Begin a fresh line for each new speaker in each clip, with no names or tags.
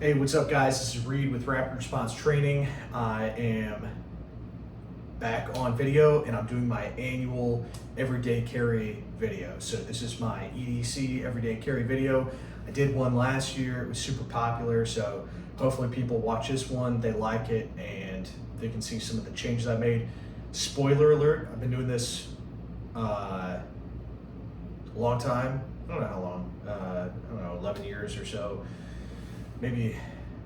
Hey, what's up guys? This is Reed with Rapid Response Training. I am back on video and I'm doing my annual everyday carry video. So this is my EDC everyday carry video. I did one last year, it was super popular, so hopefully people watch this one, they like it, and they can see some of the changes I made. Spoiler alert, I've been doing this a long time. I don't know how long, I don't know, 11 years or so. Maybe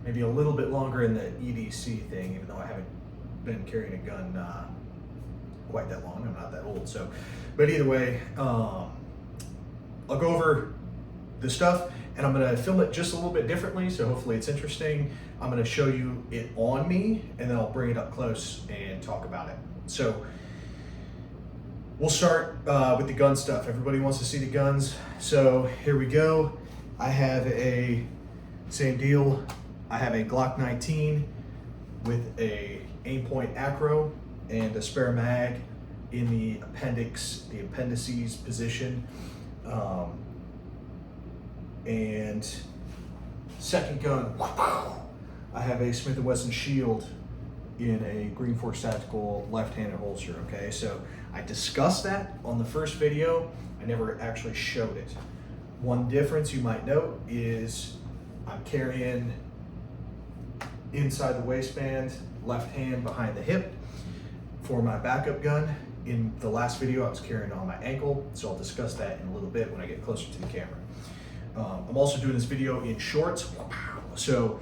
a little bit longer in the EDC thing, even though I haven't been carrying a gun quite that long. I'm not that old. So, but either way, I'll go over the stuff and I'm gonna film it just a little bit differently. So hopefully it's interesting. I'm gonna show you it on me and then I'll bring it up close and talk about it. So we'll start with the gun stuff. Everybody wants to see the guns. So here we go. I have a same deal. I have a Glock 19 with a Aimpoint Acro and a spare mag in the appendix, the appendices position. And second gun, I have a Smith & Wesson Shield in a Green Force Tactical left-handed holster, okay? So I discussed that on the first video. I never actually showed it. One difference you might note is I'm carrying inside the waistband, left hand behind the hip. For my backup gun, in the last video I was carrying on my ankle, so I'll discuss that in a little bit when I get closer to the camera. I'm also doing this video in shorts, so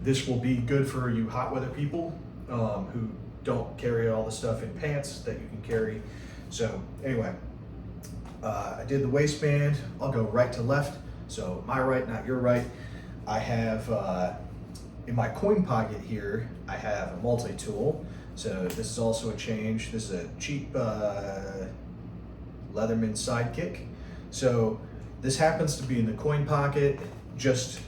this will be good for you hot weather people who don't carry all the stuff in pants that you can carry. So anyway, I did the waistband. I'll go right to left, so my right, not your right. I have, in my coin pocket here, I have a multi-tool. So this is also a change. This is a cheap Leatherman Sidekick. So this happens to be in the coin pocket, just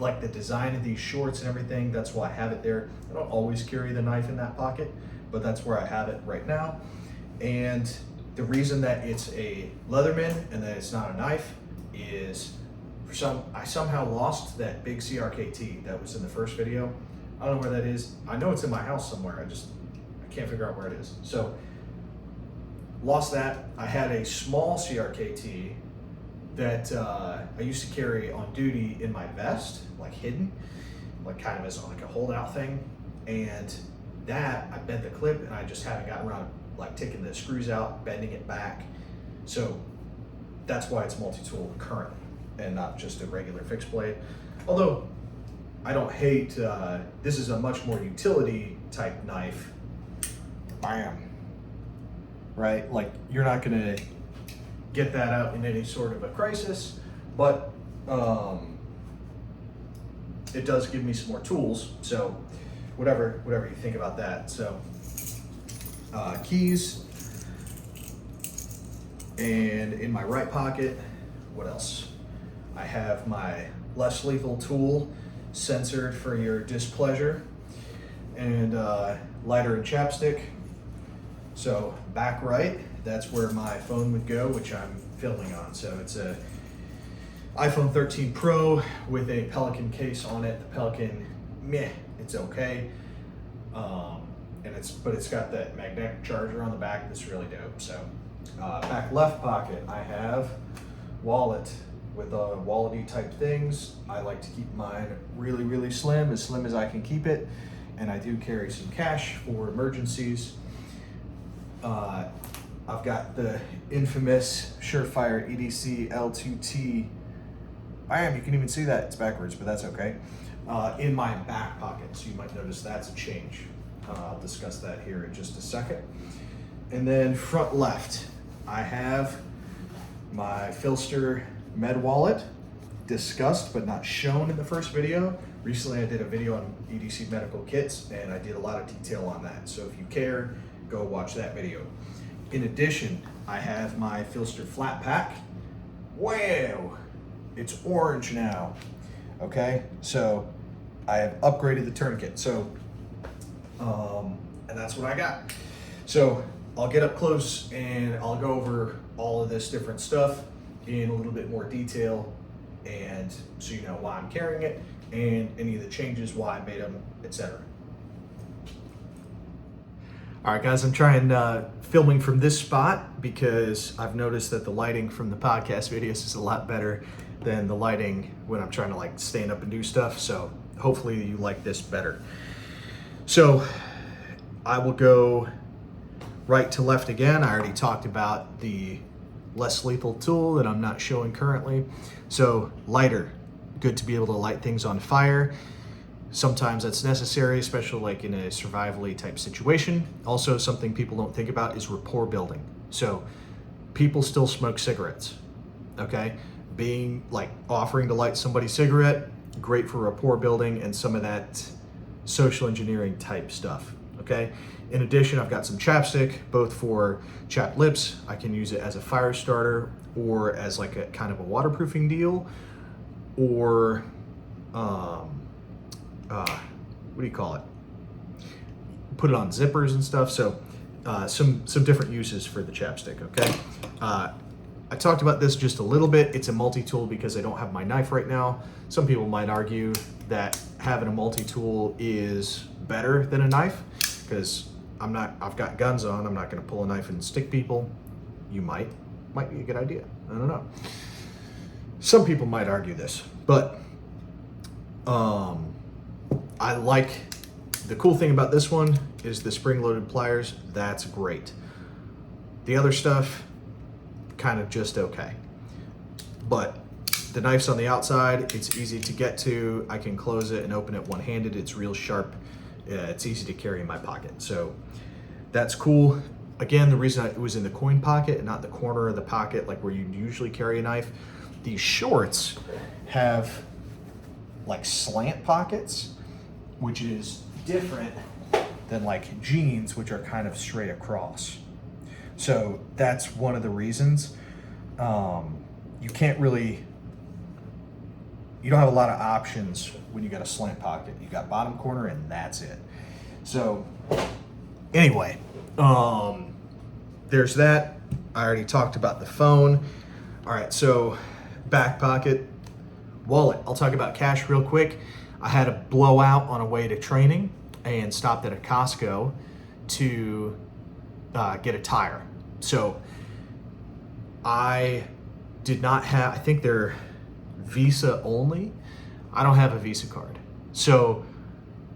like the design of these shorts and everything. That's why I have it there. I don't always carry the knife in that pocket, but that's where I have it right now. And the reason that it's a Leatherman and that it's not a knife is I somehow lost that big CRKT that was in the first video. I don't know where that is. I know it's in my house somewhere. I can't figure out where it is. So lost that. I had a small CRKT that I used to carry on duty in my vest, like hidden, like kind of as like a holdout thing. And that I bent the clip and I just haven't gotten around like taking the screws out, bending it back. So that's why it's multi-tool currently and not just a regular fixed blade. Although I don't hate, this is a much more utility type knife. Bam. Right? Like you're not gonna get that out in any sort of a crisis, but it does give me some more tools. So whatever you think about that. So keys, and in my right pocket, what else? I have my less lethal tool censored for your displeasure, and lighter and chapstick. So back right, that's where my phone would go, which I'm filming on. So it's a iPhone 13 Pro with a Pelican case on it. The Pelican, meh, it's okay. But it's got that magnetic charger on the back that's really dope. So back left pocket, I have wallet with wallety type things. I like to keep mine really slim as I can keep it. And I do carry some cash for emergencies. I've got the infamous Surefire EDC L2T. Bam, you can even see that, it's backwards, but that's okay. In my back pocket, so you might notice that's a change. I'll discuss that here in just a second. And then front left, I have my Philster med wallet, discussed but not shown in the first video. Recently I did a video on EDC medical kits and I did a lot of detail on that. So if you care, go watch that video. In addition, I have my Philster flatpack. Wow, it's orange now. Okay, so I have upgraded the tourniquet. So, and that's what I got. So I'll get up close and I'll go over all of this different stuff in a little bit more detail and so you know why I'm carrying it and any of the changes, why I made them, etc. All right, guys, I'm trying filming from this spot because I've noticed that the lighting from the podcast videos is a lot better than the lighting when I'm trying to like stand up and do stuff. So hopefully you like this better. So I will go right to left again. I already talked about the less lethal tool that I'm not showing currently. So lighter, good to be able to light things on fire. Sometimes that's necessary, especially like in a survival-y type situation. Also, something people don't think about is rapport building. So people still smoke cigarettes, okay? Being like offering to light somebody a cigarette, great for rapport building and some of that social engineering type stuff, okay? In addition, I've got some chapstick, both for chapped lips. I can use it as a fire starter or as like a kind of a waterproofing deal, or what do you call it? Put it on zippers and stuff. So some different uses for the chapstick, okay? I talked about this just a little bit. It's a multi-tool because I don't have my knife right now. Some people might argue that having a multi-tool is better than a knife because I've got guns on. I'm not gonna pull a knife and stick people. You might be a good idea. I don't know. Some people might argue this, but I like, the cool thing about this one is the spring-loaded pliers. That's great. The other stuff, kind of just okay. But the knife's on the outside. It's easy to get to. I can close it and open it one-handed. It's real sharp. It's easy to carry in my pocket. So that's cool. Again, the reason it was in the coin pocket and not the corner of the pocket like where you usually carry a knife, these shorts have like slant pockets, which is different than like jeans, which are kind of straight across. So that's one of the reasons. You can't really, you don't have a lot of options when you got a slant pocket. You got bottom corner and that's it. So anyway, there's that. I already talked about the phone. All right, so back pocket, wallet. I'll talk about cash real quick. I had a blowout on a way to training and stopped at a Costco to get a tire. So I did not have, I think they're Visa only. I don't have a Visa card. So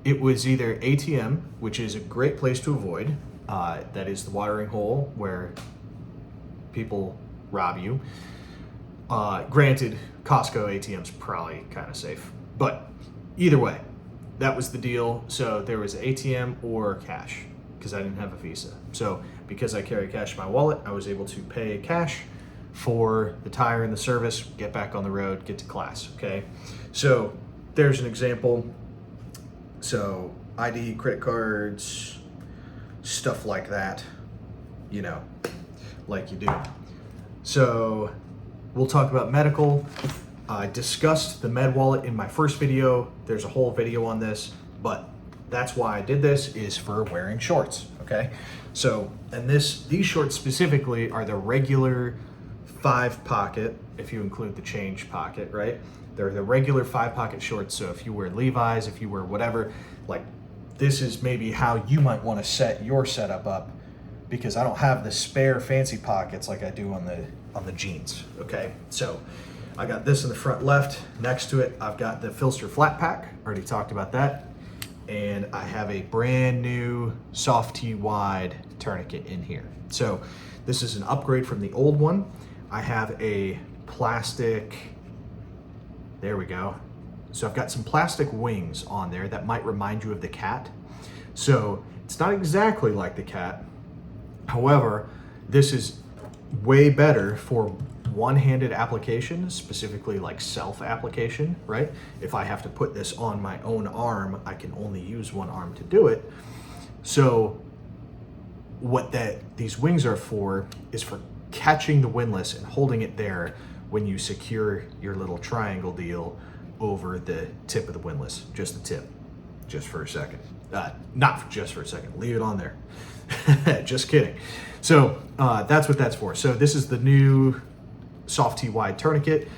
it was either ATM, which is a great place to avoid. That is the watering hole where people rob you. Granted, Costco ATM's probably kind of safe, but either way, that was the deal. So there was ATM or cash because I didn't have a Visa. So because I carry cash in my wallet, I was able to pay cash for the tire and the service, get back on the road, get to class, okay? So there's an example. So ID, credit cards, stuff like that, you know, like you do. So we'll talk about medical. I discussed the med wallet in my first video. There's a whole video on this, but that's why I did this, is for wearing shorts, okay? So, and these shorts specifically are the regular 5-pocket, if you include the change pocket, right? They're the regular 5-pocket shorts. So if you wear Levi's, if you wear whatever, like this is maybe how you might want to set your setup up, because I don't have the spare fancy pockets like I do on the jeans, okay? So I got this in the front left. Next to it, I've got the Philster flatpack. Already talked about that. And I have a brand new SOFTT-Wide tourniquet in here. So this is an upgrade from the old one. I have a plastic, there we go. So I've got some plastic wings on there that might remind you of the cat. So it's not exactly like the cat. However, this is way better for one-handed application, specifically like self-application, right? If I have to put this on my own arm, I can only use one arm to do it. So what these wings are for is for catching the windlass and holding it there when you secure your little triangle deal over the tip of the windlass, just the tip, just for a second. Not just for a second, leave it on there. Just kidding. So that's what that's for. So this is the new SOFTT-Wide tourniquet.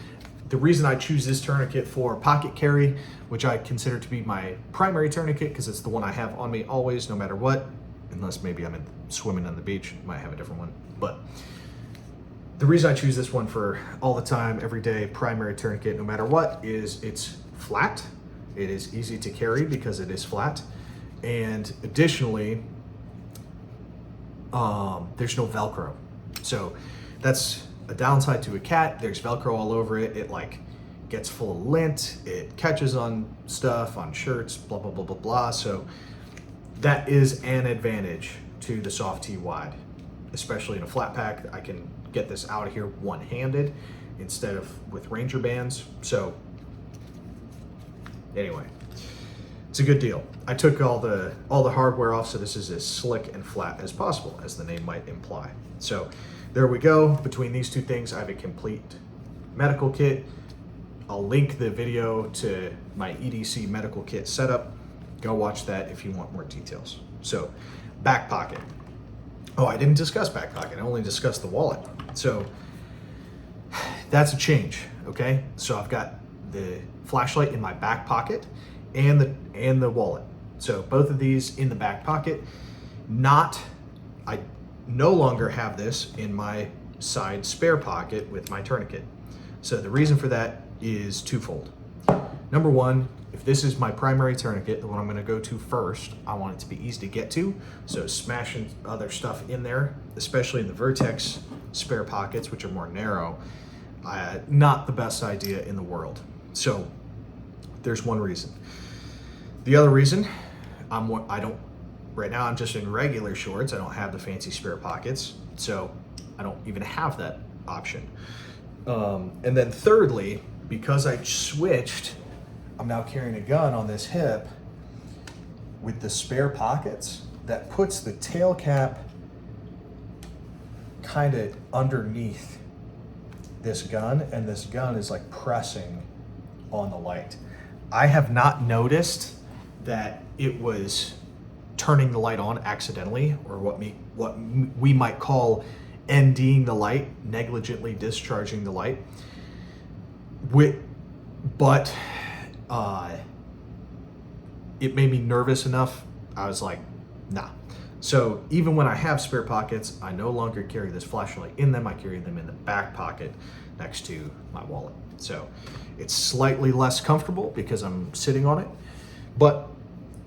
The reason I choose this tourniquet for pocket carry, which I consider to be my primary tourniquet because it's the one I have on me always, no matter what, unless maybe I'm swimming on the beach, might have a different one. But the reason I choose this one for all the time, every day, primary tourniquet, no matter what, is it's flat. It is easy to carry because it is flat. And additionally, there's no Velcro. So that's a downside to a cat. There's Velcro all over it. It like gets full of lint. It catches on stuff, on shirts, blah, blah, blah, blah, blah. So that is an advantage to the SOFTT-Wide, especially in a flat pack. I can get this out of here one-handed instead of with Ranger bands. So anyway, it's a good deal. I took all the hardware off, so this is as slick and flat as possible, as the name might imply. So there we go. Between these two things, I have a complete medical kit. I'll link the video to my EDC medical kit setup. Go watch that if you want more details. So back pocket. Oh, I didn't discuss back pocket. I only discussed the wallet. So that's a change, okay? So I've got the flashlight in my back pocket and the wallet. So both of these in the back pocket. I no longer have this in my side spare pocket with my tourniquet. So the reason for that is twofold. Number one, if this is my primary tourniquet, the one I'm gonna go to first, I want it to be easy to get to. So smashing other stuff in there, especially in the Vertex spare pockets, which are more narrow, not the best idea in the world. So there's one reason. The other reason, right now I'm just in regular shorts. I don't have the fancy spare pockets, so I don't even have that option. And then thirdly, because I switched, I'm now carrying a gun on this hip with the spare pockets. That puts the tail cap kind of underneath this gun, and this gun is like pressing on the light. I have not noticed that it was turning the light on accidentally, or what we might call NDing the light, negligently discharging the light. But it made me nervous enough. I was like, nah. So even when I have spare pockets, I no longer carry this flashlight in them. I carry them in the back pocket next to my wallet. So it's slightly less comfortable because I'm sitting on it, but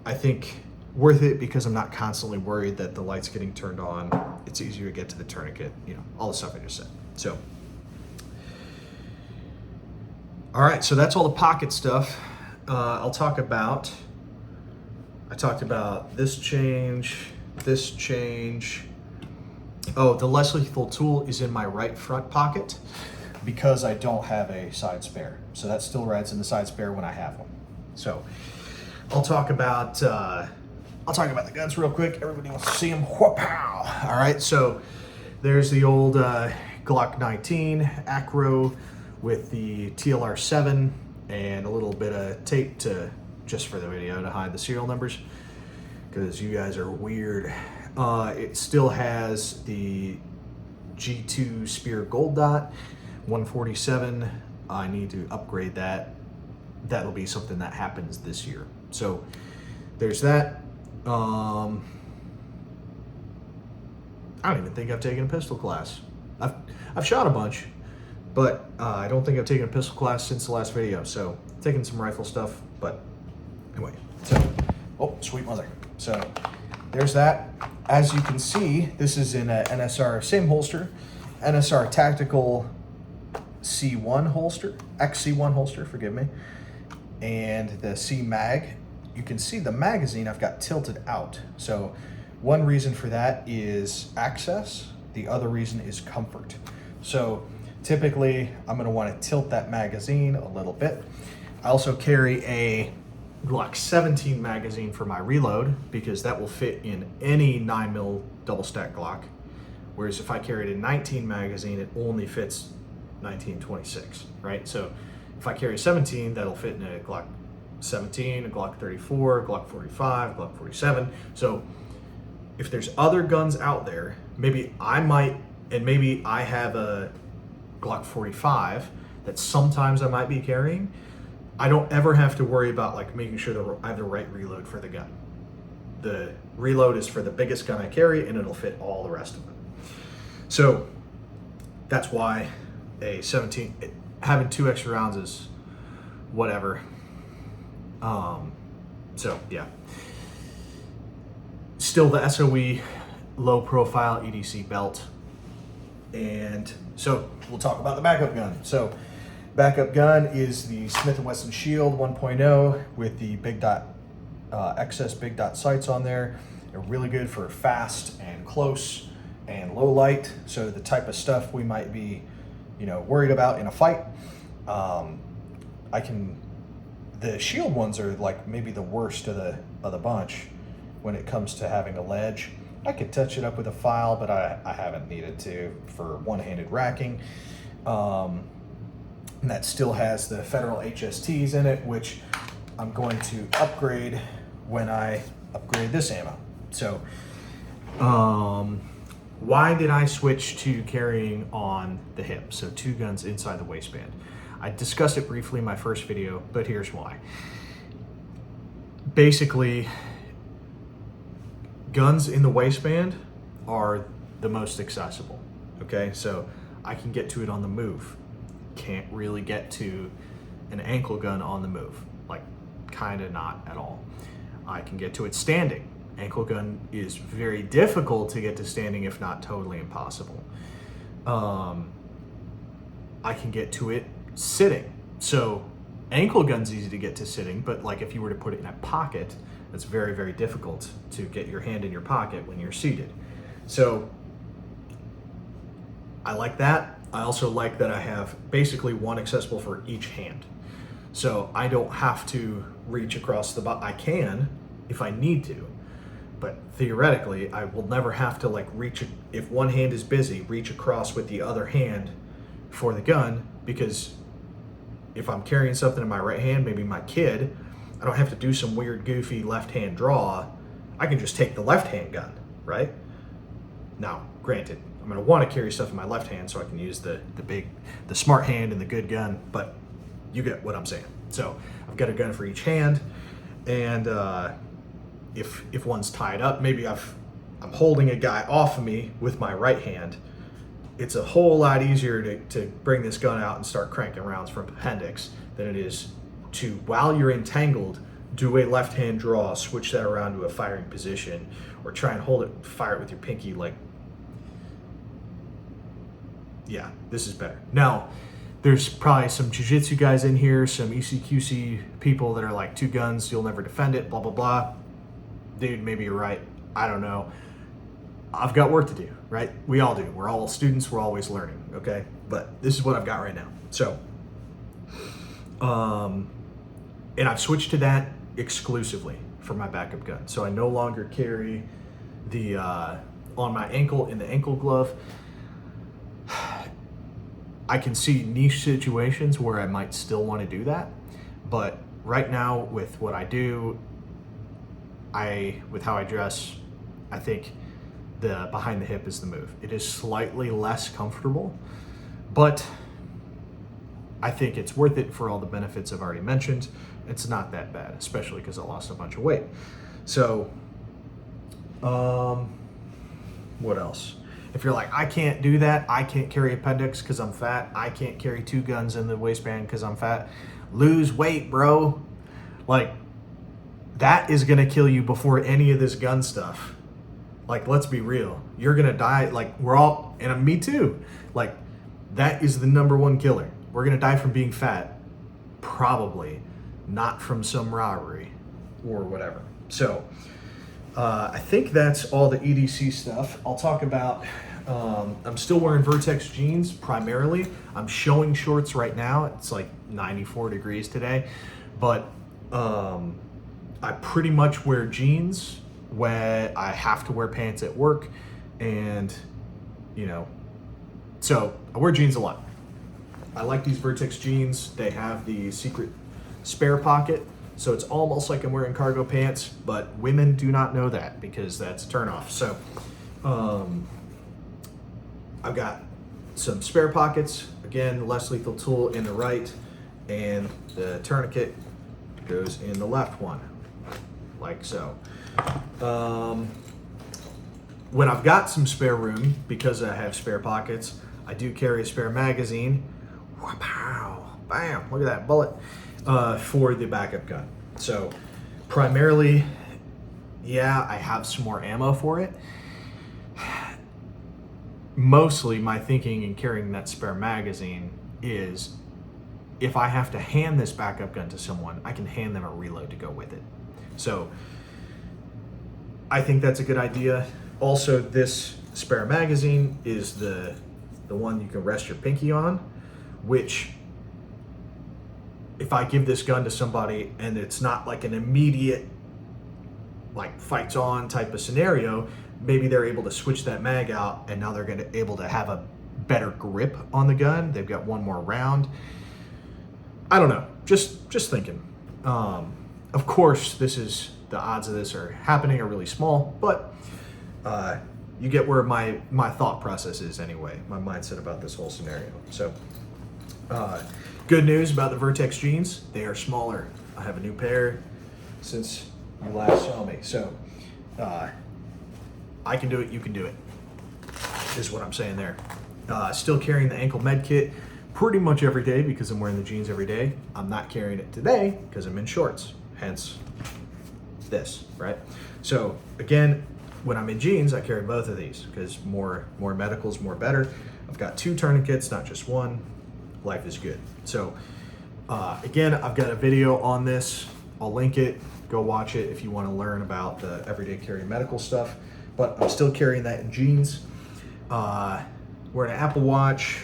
I think worth it because I'm not constantly worried that the light's getting turned on. It's easier to get to the tourniquet, all the stuff I just said. So, all right, so that's all the pocket stuff. I talked about this change. Oh, the less lethal tool is in my right front pocket because I don't have a side spare. So that still rides in the side spare when I have one. So I'll talk about the guns real quick. Everybody wants to see them. Whoop-pow! All right, so there's the old Glock 19 Acro with the TLR7 and a little bit of tape just for the video to hide the serial numbers because you guys are weird. It still has the G2 Speer Gold Dot 147. I need to upgrade that. That'll be something that happens this year. So there's that. I don't even think I've taken a pistol class. I've shot a bunch, but I don't think I've taken a pistol class since the last video. So taking some rifle stuff, but anyway. So, oh, sweet mother. So there's that. As you can see, this is in a NSR, same holster, NSR Tactical XC1 holster, forgive me. And the C mag, you can see the magazine I've got tilted out. So one reason for that is access. The other reason is comfort. So typically I'm gonna wanna tilt that magazine a little bit. I also carry a Glock 17 magazine for my reload because that will fit in any 9mm double stack Glock. Whereas if I carried a 19 magazine, it only fits 1926, right? So if I carry a 17, that'll fit in a Glock 17, a Glock 34, a Glock 45, Glock 47. So if there's other guns out there, maybe I have a Glock 45 that sometimes I might be carrying, I don't ever have to worry about like making sure that I have the right reload for the gun. The reload is for the biggest gun I carry, and it'll fit all the rest of it. So that's why a 17, having 2 extra rounds is whatever. So yeah, still the SOE low profile EDC belt. And so we'll talk about the backup gun. So backup gun is the Smith & Wesson Shield 1.0 with the big dot, XS big dot sights on there. They're really good for fast and close and low light. So the type of stuff we might be, worried about in a fight. The Shield ones are like maybe the worst of the bunch when it comes to having a ledge. I could touch it up with a file, but I haven't needed to for one-handed racking. And that still has the Federal HSTs in it, which I'm going to upgrade when I upgrade this ammo. So why did I switch to carrying on the hip? So 2 guns inside the waistband. I discussed it briefly in my first video, but here's why. Basically, guns in the waistband are the most accessible, okay? So I can get to it on the move. Can't really get to an ankle gun on the move, like kind of not at all. I can get to it standing. Ankle gun is very difficult to get to standing, if not totally impossible. I can get to it sitting. So ankle gun's easy to get to sitting, but like if you were to put it in a pocket, it's very, very difficult to get your hand in your pocket when you're seated. So I like that. I also like that I have basically one accessible for each hand. So I don't have to reach across the bottom. I can if I need to, but theoretically I will never have to like reach, if one hand is busy, reach across with the other hand for the gun, because if I'm carrying something in my right hand, maybe my kid, I don't have to do some weird goofy left hand draw. I can just take the left hand gun, right? Now, granted, I'm gonna wanna carry stuff in my left hand so I can use the smart hand and the good gun, but you get what I'm saying. So I've got a gun for each hand, and if one's tied up, maybe I'm holding a guy off of me with my right hand, it's a whole lot easier to bring this gun out and start cranking rounds from appendix than it is to, while you're entangled, do a left hand draw, switch that around to a firing position, or try and hold it, fire it with your pinky. Like, yeah, this is better. Now, there's probably some jiu-jitsu guys in here, some ECQC people that are like 2 guns, you'll never defend it, blah, blah, blah. Dude, maybe you're right. I don't know. I've got work to do, right? We all do. We're all students. We're always learning, okay? But this is what I've got right now. So, and I've switched to that exclusively for my backup gun. So I no longer carry the, on my ankle, in the ankle glove. I can see niche situations where I might still want to do that. But right now with what I do, with how I dress, I think the behind the hip is the move. It is slightly less comfortable, but I think it's worth it for all the benefits I've already mentioned. It's not that bad, especially because I lost a bunch of weight. So, what else? If you're like, I can't do that, I can't carry appendix because I'm fat, I can't carry 2 guns in the waistband because I'm fat, lose weight, bro. Like, that is gonna kill you before any of this gun stuff. Like, let's be real. You're gonna die, like, we're all, and me too. Like, that is the #1 killer. We're gonna die from being fat, probably, not from some robbery or whatever. So, I think that's all the EDC stuff. I'll talk about, I'm still wearing Vertex jeans primarily. I'm showing shorts right now. It's like 94 degrees today, but I pretty much wear jeans when I have to wear pants at work, and so I wear jeans a lot. I like these Vertex jeans. They have the secret spare pocket, so it's almost like I'm wearing cargo pants, but women do not know that because that's a turnoff. So I've got some spare pockets. again, less lethal tool in the right, and the tourniquet goes in the left one, like so. When I've got some spare room, because I have spare pockets, I do carry a spare magazine. Wow, bam, look at that bullet, for the backup gun. So primarily, yeah, I have some more ammo for it. Mostly my thinking in carrying that spare magazine is if I have to hand this backup gun to someone, I can hand them a reload to go with it. So I think that's a good idea. Also, this spare magazine is the one you can rest your pinky on, which if I give this gun to somebody and it's not like an immediate like fights on type of scenario, maybe they're able to switch that mag out and now they're gonna able to have a better grip on the gun. They've got one more round. I don't know, just thinking. Of course, the odds of this are happening are really small, but you get where my thought process is anyway, my mindset about this whole scenario. So good news about the Vertex jeans, they are smaller. I have a new pair since you last saw me. So I can do it, you can do it, is what I'm saying there. Still carrying the ankle med kit pretty much every day because I'm wearing the jeans every day. I'm not carrying it today because I'm in shorts, hence this, right? So again, when I'm in jeans, I carry both of these because more medicals, more better. I've got 2 tourniquets, not just one. Life is good. So again, I've got a video on this. I'll link it. Go watch it if you want to learn about the everyday carry medical stuff. But I'm still carrying that in jeans. Wearing an Apple Watch.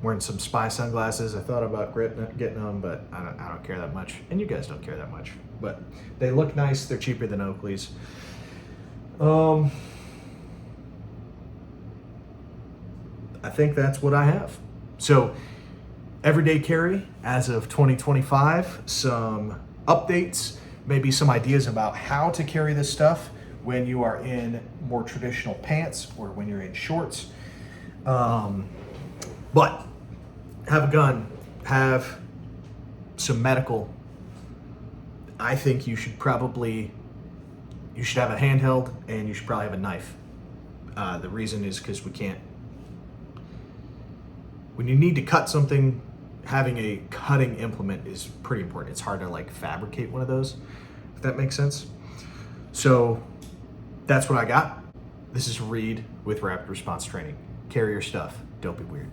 Wearing some Spy sunglasses. I thought about getting them, but I don't care that much. And you guys don't care that much. But they look nice. They're cheaper than Oakley's. I think that's what I have. So everyday carry as of 2025, some updates, maybe some ideas about how to carry this stuff when you are in more traditional pants or when you're in shorts. But have a gun, have some medical. I think you should have a handheld and you should probably have a knife. The reason is because when you need to cut something, having a cutting implement is pretty important. It's hard to like fabricate one of those, if that makes sense. So that's what I got. This is Reed with Rapid Response Training. Carry your stuff. Don't be weird.